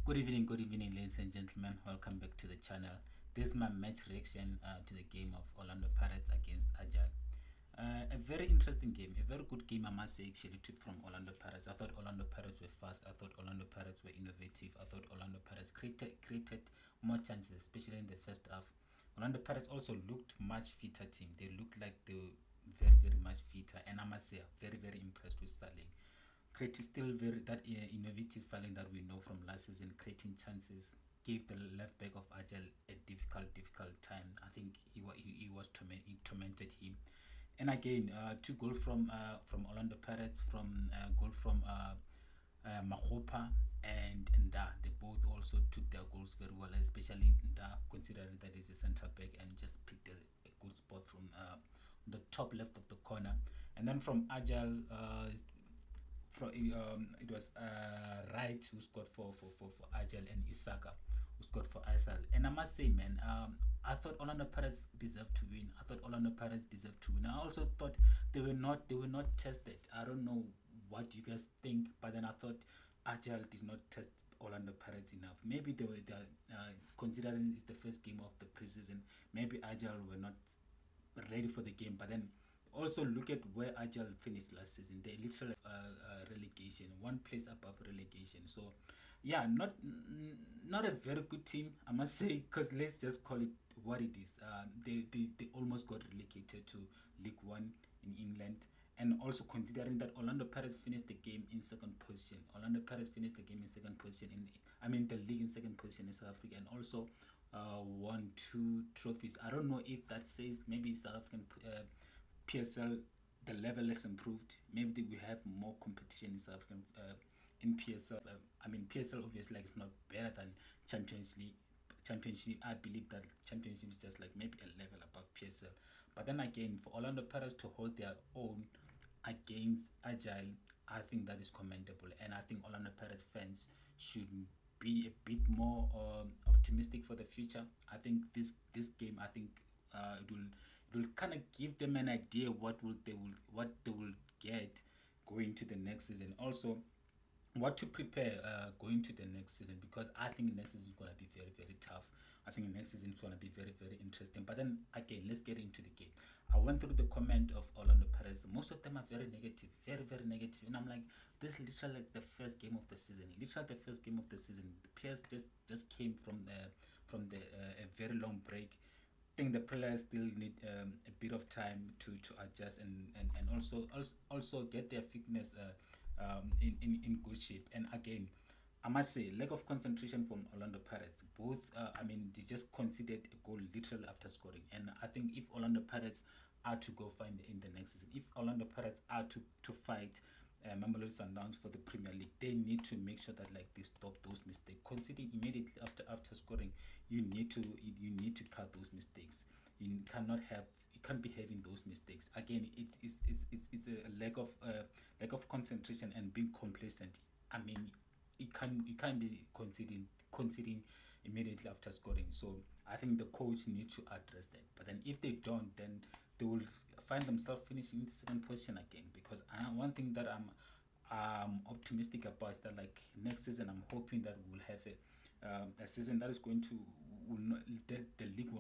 Good evening, ladies and gentlemen. Welcome back to the channel. This is my match reaction to the game of Orlando Pirates against Argyle. A very interesting game, a very good game, I must say, actually, took from Orlando Pirates. I thought Orlando Pirates were fast. I thought Orlando Pirates were innovative. I thought Orlando Pirates created more chances, especially in the first half. Orlando Pirates also looked much fitter team. They looked like they were very much fitter, and I must say, very impressed with Saleng. Still very that innovative Saleng that we know from last season, creating chances. Gave the left back of Argyle a difficult time. I think he tormented him. And again, 2 goals from Orlando Pirates, from goal from Mahopa and Nda. They both also took their goals very well, especially Nda, considering that he's a centre back and just picked a good spot from the top left of the corner. And then from Argyle, it was Wright who scored for Argyle, and Isaka who scored for Argyle. And I must say, man, I thought Orlando Pirates deserved to win. I also thought they were not tested. I don't know what you guys think, but then I thought Argyle did not test Orlando Pirates enough. Maybe they were considering it's the first game of the preseason. Maybe Argyle were not ready for the game, but then also look at where Argyle finished last season. They literally relegation, 1 place above relegation. So yeah, not a very good team, I must say, because let's just call it what it is. They almost got relegated to League One in England. And also considering that Orlando Pirates finished the game in second position. The league in second position in South Africa, and also won 2 trophies. I don't know if that says maybe South African PSL, the level has improved. Maybe we have more competition in South African in PSL. PSL obviously is not better than Championship. I believe that Championship is just like maybe a level above PSL. But then again, for Orlando Pirates to hold their own against Argyle, I think that is commendable, and I think Orlando Pirates fans should be a bit more optimistic for the future. I think this game, I think it will kind of give them an idea what they will get going to the next season. Also, what to prepare going to the next season, because I think next season is going to be very tough. I think next season is going to be very interesting. But then again, let's get into the game. I went through the comment of Orlando Pirates. Most of them are very negative, very negative, and I'm like, this is literally like the first game of the season. The players just came from a very long break. I think the players still need a bit of time to adjust and also get their fitness in good shape. And again, I must say, lack of concentration from Orlando Pirates. Both, they just conceded a goal literally after scoring. And I think if Orlando Pirates are to go find in the next season, if Orlando Pirates are to fight MAMELODI SUDNOWNS for the Premier League, they need to make sure that they stop those mistakes. Conceding immediately after scoring, you need to cut those mistakes. You can't be having those mistakes. Again, it's a lack of concentration and being complacent. You can't be conceding immediately after scoring. So I think the coach needs to address that. But then if they don't, then they will find themselves finishing in the second position again. Because one thing that I'm optimistic about is that next season, I'm hoping that we'll have a season that is going to the league.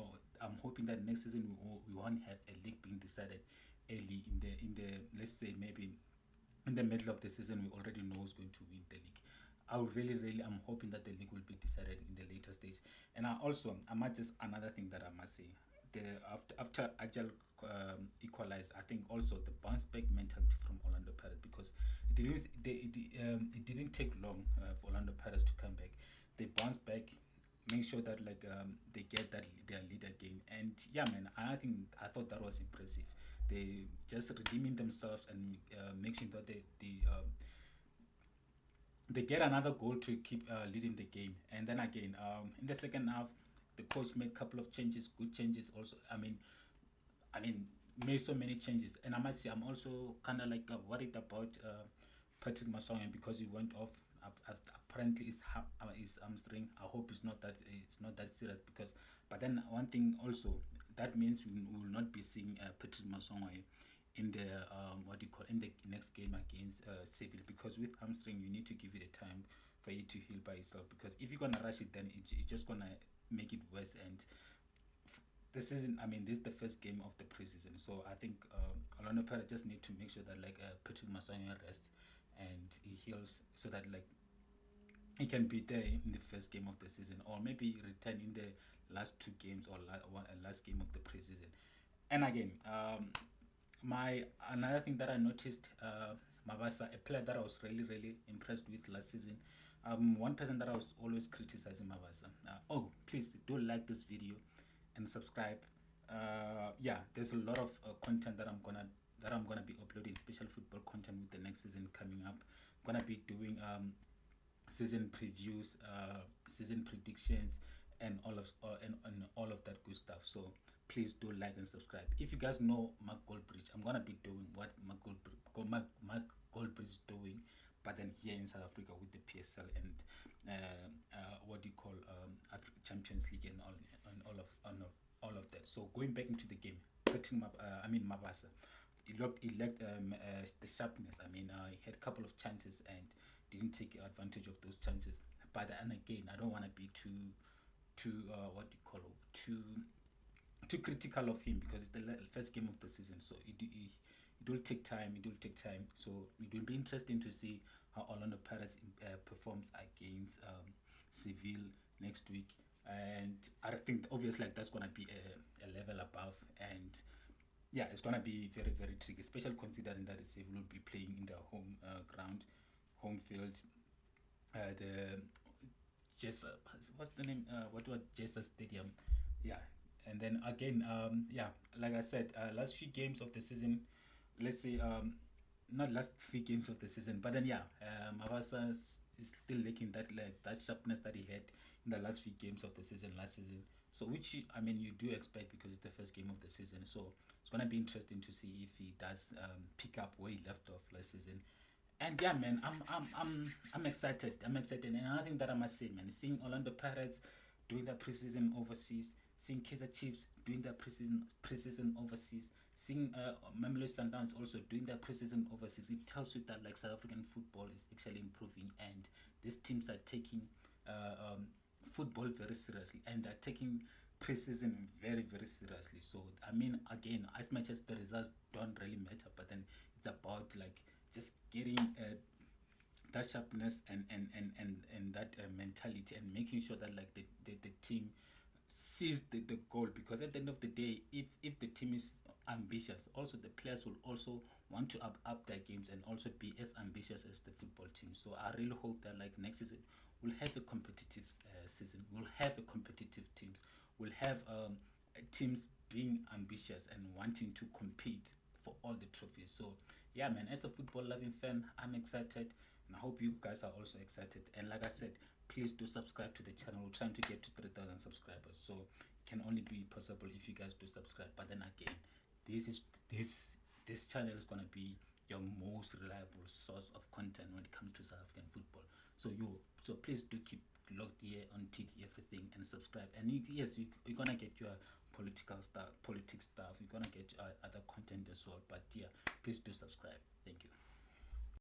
I'm hoping that next season we won't have a league being decided early in the let's say maybe in the middle of the season. We already know who's going to win the league. I'm hoping that the league will be decided in the later stage. And I might just another thing that I must say, after Argyle equalized, I think also the bounce back mentality from Orlando Pirates, because it didn't take long for Orlando Pirates to come back. They bounced back, make sure that they get their lead again. And yeah, man, I thought that was impressive. They just redeeming themselves and making sure that they get another goal to keep leading the game. And then again, in the second half, the coach made a couple of changes, good changes also. Made so many changes. And I must say, I'm also kind of worried about Patrick Masongen, because he went off. Apparently his hamstring. I hope it's not that serious, because but then one thing also, that means we will not be seeing Patrick Masongen in the in the next game against Seville, because with hamstring you need to give it a time for you to heal by yourself, because if you're gonna rush it, then it's just gonna make it worse. And the season, I mean, this is the first game of the preseason, so I think Orlando Pirates just need to make sure that like Patrick Masonga rests and he heals, so that like he can be there in the first game of the season, or maybe return in the last two games, or last game of the preseason. And again, another thing that I noticed, Mabasa, a player that I was really impressed with last season. One person that I was always criticizing Mabasa. Oh, please do like this video and subscribe. Yeah, there's a lot of content that I'm gonna be uploading, special football content with the next season coming up. I'm gonna be doing season previews, season predictions, and all of that good stuff. So please do like and subscribe. If you guys know Mark Goldbridge, I'm gonna be doing what Mark Goldbridge is doing, but then here in South Africa with the PSL and what do you call Champions League and all of that. So going back into the game, Mabasa, he lacked the sharpness. I mean, he had a couple of chances and didn't take advantage of those chances. But and again, I don't want to be too what do you call it, too critical of him, because it's the first game of the season. So it will take time. So it will be interesting to see how Orlando Pirates performs against Seville next week. And I think obviously like that's gonna be a level above, and yeah, it's gonna be very tricky, especially considering that the Seville will be playing in their home home field. The what's the name? What was Jessa Stadium? Yeah, and then again, yeah, like I said, last few games of the season, let's say not last few games of the season, but then yeah, Mabasa is still lacking that sharpness that he had in the last few games of the season last season. So which I mean you do expect, because it's the first game of the season. So it's gonna be interesting to see if he does pick up where he left off last season. And yeah, man, I'm excited. And another thing that I must say, man, seeing Orlando Pirates doing their preseason overseas, seeing KAIZER Chiefs doing their preseason overseas, seeing MAMELODI SUDNOWNS also doing their preseason overseas, it tells you that like South African football is actually improving, and these teams are taking football very seriously, and they're taking preseason very seriously. So I mean, again, as much as the results don't really matter, but then it's about like just getting that sharpness and that mentality, and making sure that like the team sees the goal, because at the end of the day, if the team is ambitious, also the players will also want to up their games and also be as ambitious as the football team. So I really hope that like next season we'll have a competitive season, we'll have a competitive teams, we'll have teams being ambitious and wanting to compete for all the trophies. So yeah, man, as a football loving fan, I'm excited, and I hope you guys are also excited. And like I said, please do subscribe to the channel. We're trying to get to 3,000 subscribers, so it can only be possible if you guys do subscribe. But then again, this channel is gonna be your most reliable source of content when it comes to South African football. So please do keep logged here on TDeverything and subscribe. And yes, you're gonna get your politics stuff, you're gonna get other content as well. But yeah, please do subscribe. Thank you.